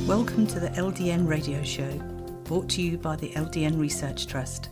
Welcome to the LDN Radio Show, brought to you by the LDN Research Trust.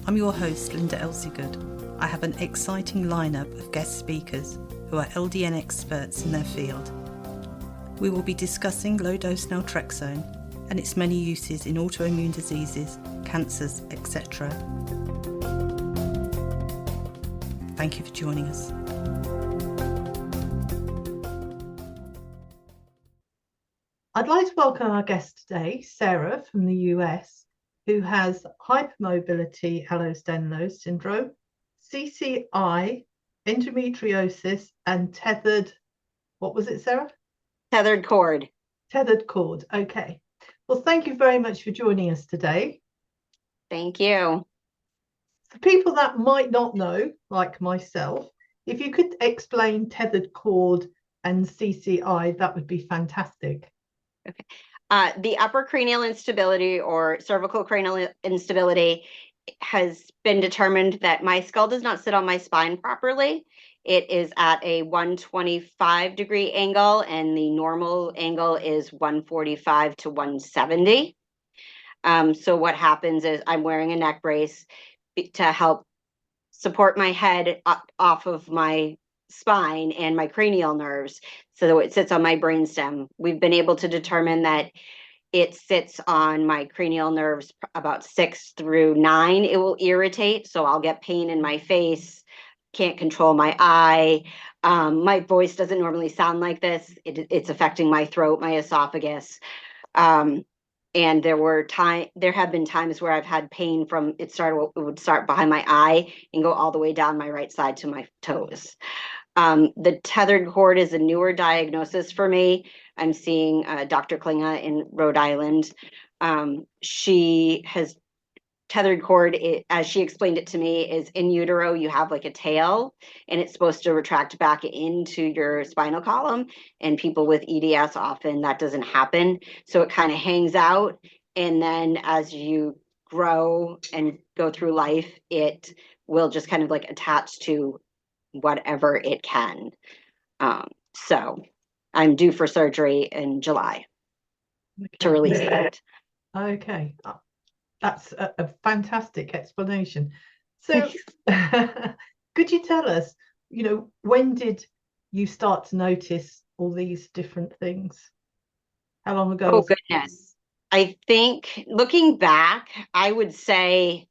I'm your host, Linda Elsiegood. I have an exciting lineup of guest speakers who are LDN experts in their field. We will be discussing low-dose Naltrexone and its many uses in autoimmune diseases, cancers, etc. Thank you for joining us. I'd like to welcome our guest today, Sara from the US, who has hypermobility Ehlers-Danlos syndrome, CCI, endometriosis, and tethered, what was it, Sara? Tethered cord. Tethered cord, okay. Well, thank you very much for joining us today. Thank you. For people that might not know, like myself, if you could explain tethered cord and CCI, that would be fantastic. Okay. The upper cranial instability or cervical cranial instability has been determined that my skull does not sit on my spine properly. It is at a 125-degree angle, and the normal angle is 145 to 170. So what happens is I'm wearing a neck brace to help support my head off of my spine and my cranial nerves so that it sits on my brainstem. We've been able to determine that it sits on my cranial nerves about 6 through 9. It will irritate, so I'll get pain in my face, can't control my eye. My voice doesn't normally sound like this. It's affecting my throat, my esophagus. And there have been times where I've had pain from it would start behind my eye and go all the way down my right side to my toes. The tethered cord is a newer diagnosis for me. I'm seeing Dr. Klinga in Rhode Island. She has tethered cord, as she explained it to me, is in utero, you have like a tail, and it's supposed to retract back into your spinal column. And people with EDS, often that doesn't happen. So it kind of hangs out. And then as you grow and go through life, it will just kind of like attach to whatever it can. So I'm due for surgery in July to release that. Okay. That's a fantastic explanation. So could you tell us, when did you start to notice all these different things? How long ago? Oh, goodness. I think looking back, I would say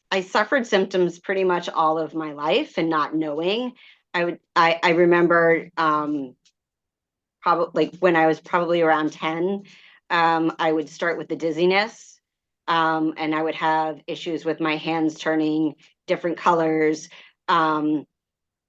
I suffered symptoms pretty much all of my life and not knowing. I remember probably when I was probably around 10, I would start with the dizziness. And I would have issues with my hands turning different colors, and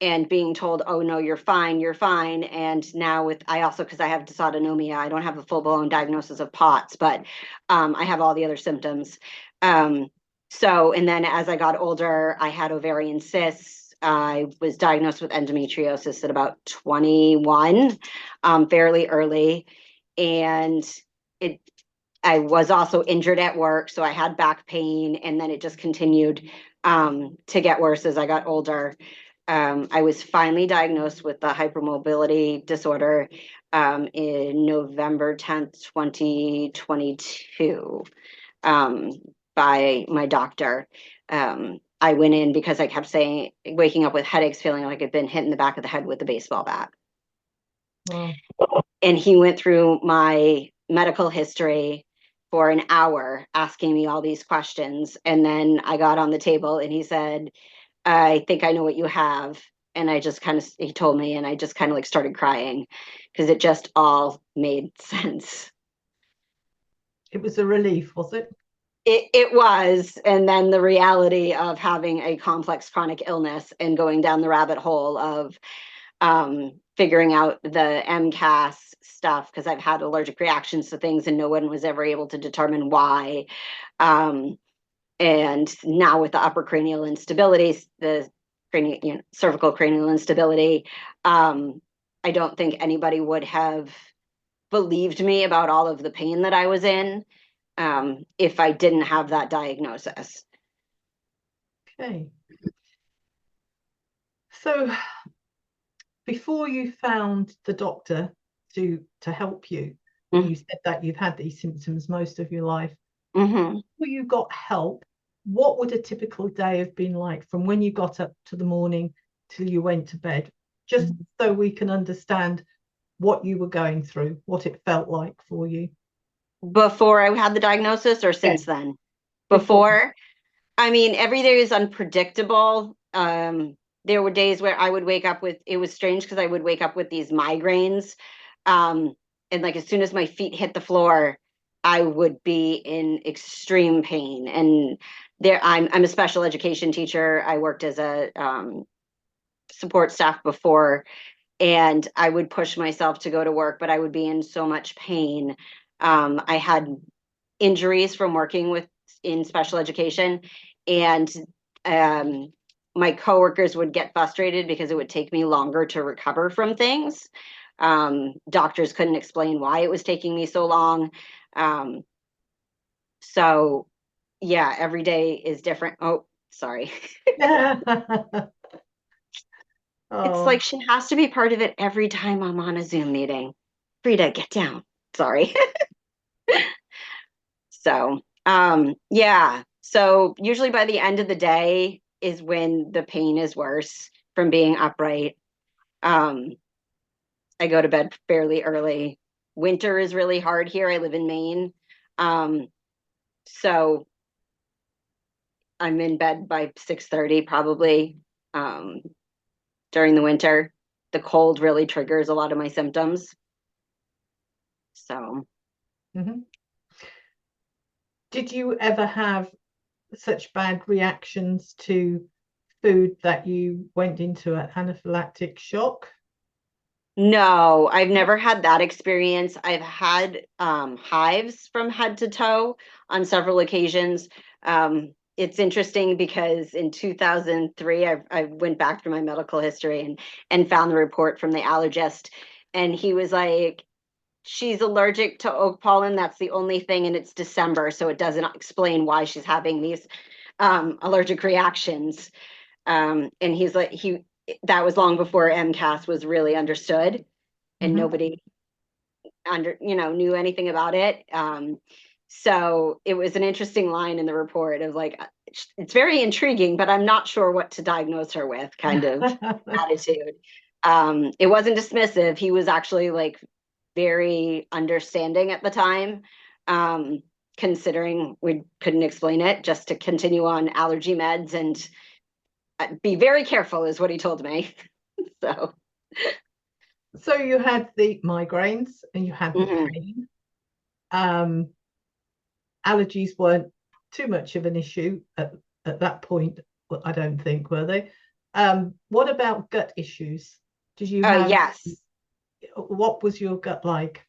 being told, oh no, you're fine. And now because I have dysautonomia, I don't have a full-blown diagnosis of POTS, but I have all the other symptoms. And then as I got older, I had ovarian cysts. I was diagnosed with endometriosis at about 21, fairly early. And I was also injured at work, so I had back pain, and then it just continued to get worse as I got older. I was finally diagnosed with the hypermobility disorder in November 10th, 2022, by my doctor. I went in because I kept waking up with headaches, feeling like I'd been hit in the back of the head with a baseball bat. Wow. And he went through my medical history for an hour asking me all these questions. And then I got on the table and he said, I think I know what you have. And he told me, and I just kind of like started crying because it just all made sense. It was a relief, was it? It was. And then the reality of having a complex chronic illness and going down the rabbit hole of figuring out the MCAS stuff, because I've had allergic reactions to things and no one was ever able to determine why. And now with the upper cranial instability, the cervical cranial instability, I don't think anybody would have believed me about all of the pain that I was in if I didn't have that diagnosis. Okay. So before you found the doctor to help you, And you said that you've had these symptoms most of your life. Mm-hmm. Before you got help, what would a typical day have been like from when you got up to the morning till you went to bed? Just so we can understand what you were going through, what it felt like for you. Before I had the diagnosis or since then? Before, I mean, every day is unpredictable. There were days where I would wake up with, it was strange because I would wake up with these migraines. And like as soon as my feet hit the floor, I would be in extreme pain. And I'm a special education teacher. I worked as a support staff before, and I would push myself to go to work, but I would be in so much pain. I had injuries from working in special education, and my coworkers would get frustrated because it would take me longer to recover from things. Doctors couldn't explain why it was taking me so long. So yeah, every day is different. Oh, sorry. It's like she has to be part of it every time I'm on a Zoom meeting. Frida, get down. Sorry. So, yeah. So usually by the end of the day is when the pain is worse from being upright. Um, I go to bed fairly early. Winter is really hard here. I live in Maine. So I'm in bed by 6:30 probably during the winter. The cold really triggers a lot of my symptoms. So. Did you ever have such bad reactions to food that you went into an anaphylactic shock? No, I've never had that experience. I've had hives from head to toe on several occasions. It's interesting because in 2003, I went back through my medical history and found the report from the allergist, and he was like, she's allergic to oak pollen. That's the only thing, and it's December, so it doesn't explain why she's having these allergic reactions. And he's like, that was long before MCAS was really understood, and nobody knew anything about it. So it was an interesting line in the report of like, it's very intriguing, but I'm not sure what to diagnose her with kind of attitude. It wasn't dismissive. He was actually like very understanding at the time, considering we couldn't explain it, just to continue on allergy meds and be very careful is what he told me. So you had the migraines and you had the pain. Allergies weren't too much of an issue at that point, I don't think, were they? What about gut issues? Did you have? Yes. What was your gut like?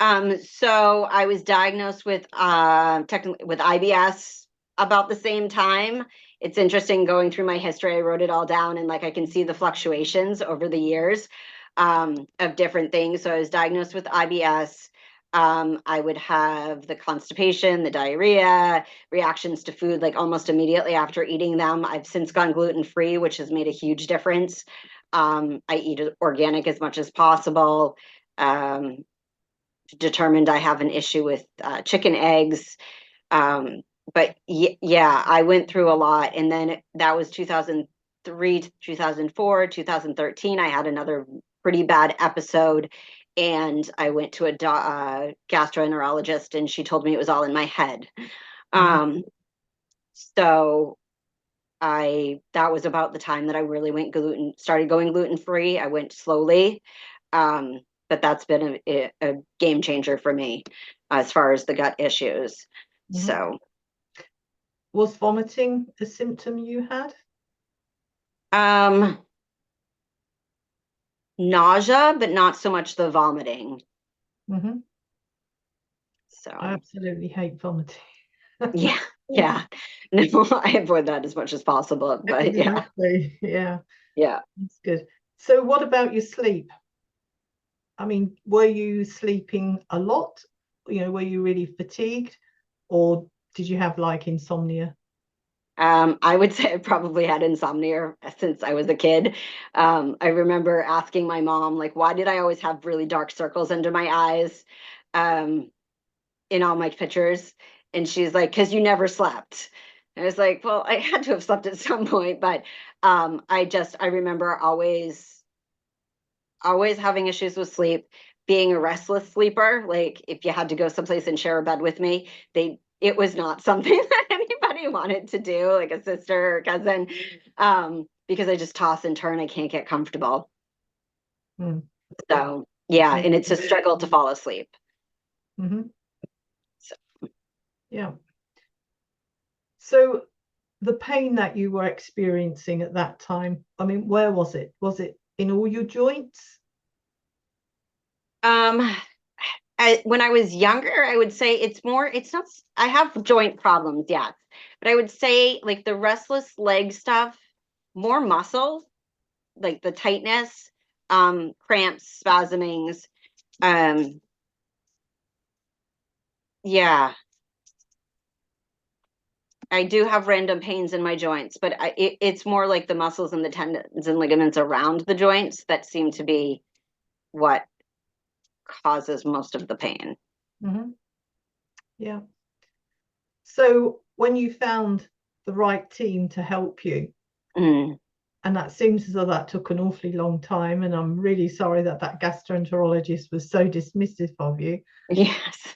So I was diagnosed with technically with IBS about the same time. It's interesting going through my history. I wrote it all down, and like I can see the fluctuations over the years of different things. So I was diagnosed with IBS. I would have the constipation, the diarrhea, reactions to food like almost immediately after eating them. I've since gone gluten-free, which has made a huge difference. I eat organic as much as possible. Determined I have an issue with chicken eggs. But yeah, I went through a lot. And then that was 2003, 2004, 2013. I had another pretty bad episode. And I went to a gastroenterologist, and she told me it was all in my head. So that was about the time that I really started going gluten-free. I went slowly. But that's been a game changer for me as far as the gut issues. So. Was vomiting a symptom you had? Nausea, but not so much the vomiting. So I absolutely hate vomiting. yeah. No, I avoid that as much as possible. But exactly. Yeah. Yeah. That's good. So what about your sleep? I mean, were you sleeping a lot? Were you really fatigued, or did you have like insomnia? I would say I probably had insomnia since I was a kid. I remember asking my mom, like, why did I always have really dark circles under my eyes? in all my pictures. And she's like, because you never slept. And I was like, well, I had to have slept at some point, but I remember always having issues with sleep, being a restless sleeper. Like if you had to go someplace and share a bed with me, it was not something that anybody wanted to do, like a sister or cousin, because I just toss and turn. I can't get comfortable. So yeah, and it's a struggle to fall asleep. So. Yeah. So the pain that you were experiencing at that time, I mean, where was it? Was it in all your joints? When I was younger, I would say it's not, I have joint problems, yes, but I would say like the restless leg stuff, more muscle, like the tightness, cramps, spasmings. Yeah. I do have random pains in my joints, but it's more like the muscles and the tendons and ligaments around the joints that seem to be what causes most of the pain. Yeah. So when you found the right team to help you, and that seems as though that took an awfully long time, and I'm really sorry that gastroenterologist was so dismissive of you. Yes.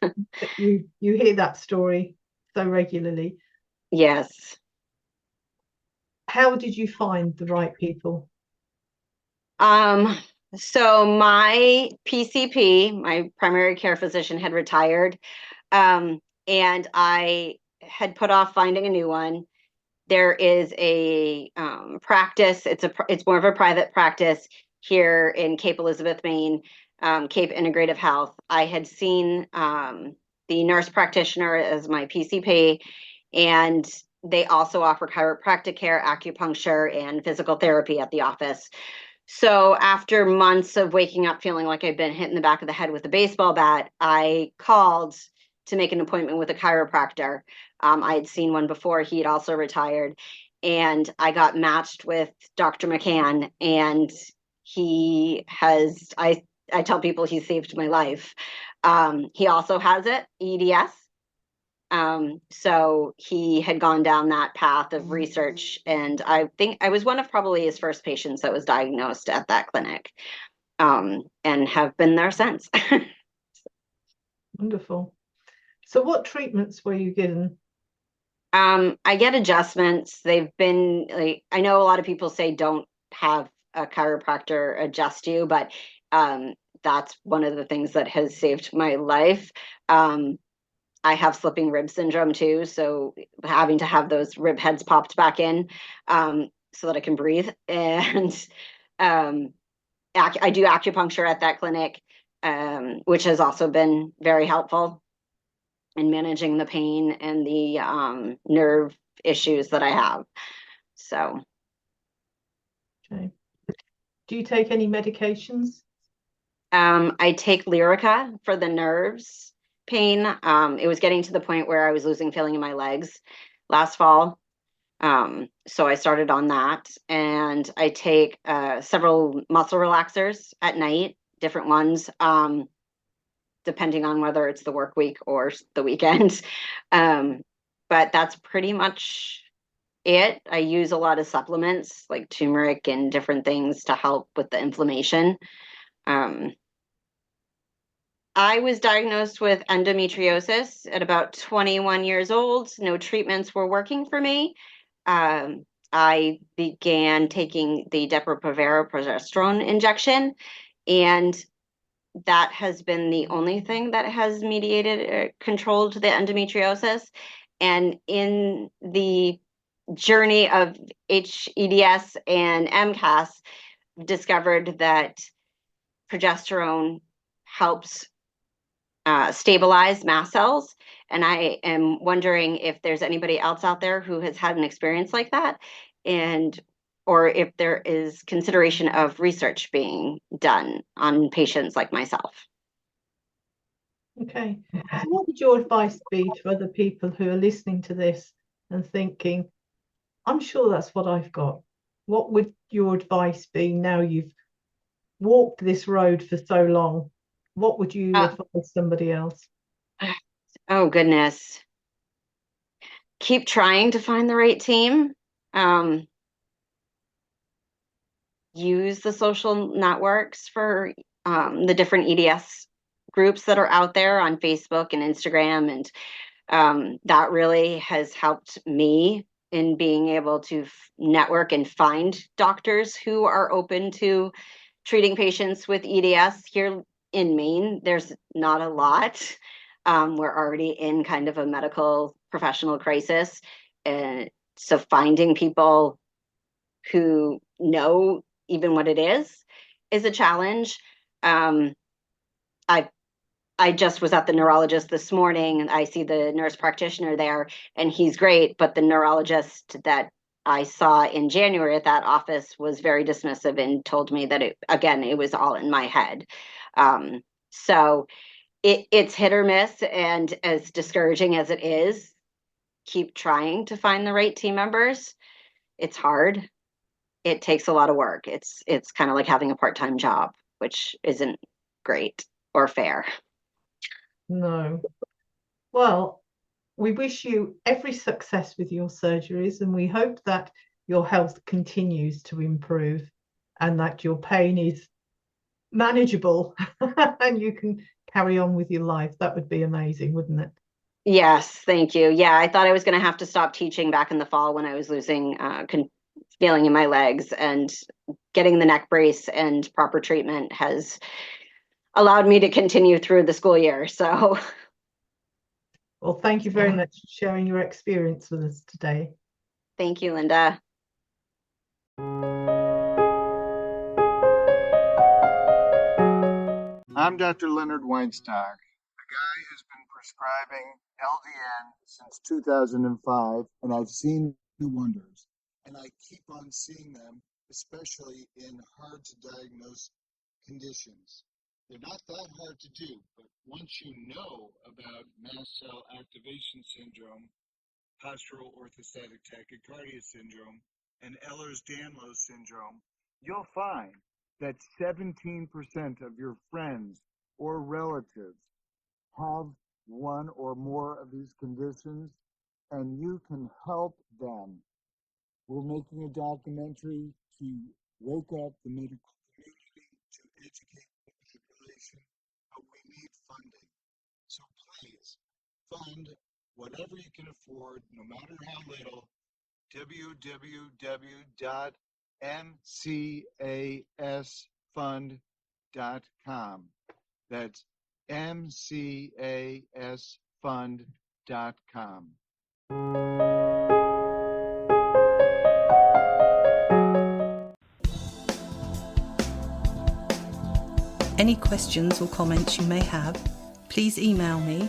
you hear that story so regularly. Yes. How did you find the right people? So my PCP, my primary care physician, had retired, and I had put off finding a new one. There is a practice. It's more of a private practice here in Cape Elizabeth, Maine, Cape Integrative Health. I had seen the nurse practitioner as my PCP, and they also offer chiropractic care, acupuncture, and physical therapy at the office. So after months of waking up feeling like I'd been hit in the back of the head with a baseball bat, I called to make an appointment with a chiropractor. I had seen one before. He had also retired. And I got matched with Dr. McCann. And I tell people he saved my life. He also has it, EDS. So he had gone down that path of research, and I think I was one of probably his first patients that was diagnosed at that clinic, and have been there since. Wonderful. So what treatments were you given? I get adjustments. They've been like, I know a lot of people say don't have a chiropractor adjust you, but that's one of the things that has saved my life. I have slipping rib syndrome too, so having to have those rib heads popped back in so that I can breathe. And I do acupuncture at that clinic, which has also been very helpful in managing the pain and the nerve issues that I have. So. Okay. Do you take any medications? I take Lyrica for the nerves pain. It was getting to the point where I was losing feeling in my legs last fall. So I started on that, and I take several muscle relaxers at night, different ones, depending on whether it's the work week or the weekend. But that's pretty much it. I use a lot of supplements like turmeric and different things to help with the inflammation. I was diagnosed with endometriosis at about 21 years old. No treatments were working for me. I began taking the Depo-Provera progesterone injection, and that has been the only thing that has mediated or controlled the endometriosis. And in the journey of HEDS and MCAS, discovered that progesterone helps stabilize mast cells. And I am wondering if there's anybody else out there who has had an experience like that, or if there is consideration of research being done on patients like myself. Okay. So what would your advice be to other people who are listening to this and thinking, I'm sure that's what I've got? What would your advice be now you've walked this road for so long? what would you advise somebody else? Oh, goodness. Keep trying to find the right team. Use the social networks for the different EDS groups that are out there on Facebook and Instagram. And that really has helped me in being able to network and find doctors who are open to treating patients with EDS. Here in Maine, there's not a lot. We're already in kind of a medical professional crisis. And so finding people who know even what it is a challenge. I just was at the neurologist this morning, and I see the nurse practitioner there, and he's great, but the neurologist that I saw in January at that office was very dismissive and told me that it was all in my head. So it's hit or miss, and as discouraging as it is, keep trying to find the right team members. It's hard. It takes a lot of work. It's kind of like having a part-time job, which isn't great or fair. No. Well, we wish you every success with your surgeries, and we hope that your health continues to improve and that your pain is manageable and you can carry on with your life. That would be amazing, wouldn't it? Yes, thank you. Yeah, I thought I was going to have to stop teaching back in the fall when I was losing feeling in my legs, and getting the neck brace and proper treatment has allowed me to continue through the school year. So, Well, thank you very much for sharing your experience with us today. thank you, Linda. I'm Dr. Leonard Weinstock, a guy who's been prescribing LDN since 2005, and I've seen the wonders. And I keep on seeing them, especially in hard to diagnose conditions. They're not that hard to do, but once you know about mast cell activation syndrome, postural orthostatic tachycardia syndrome, and Ehlers-Danlos syndrome, you'll find that 17% of your friends or relatives have one or more of these conditions, and you can help them. We're making a documentary to wake up the medical community, to educate the population, but we need funding. So please fund whatever you can afford, no matter how little. www.mcasfund.com. That's mcasfund.com. Any questions or comments you may have, please email me,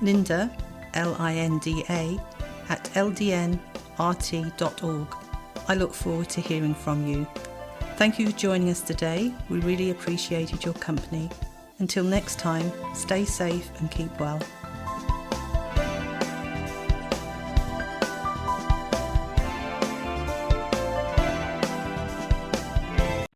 Linda, Linda, at ldnrt.org. I look forward to hearing from you. Thank you for joining us today. We really appreciated your company. Until next time, stay safe and keep well.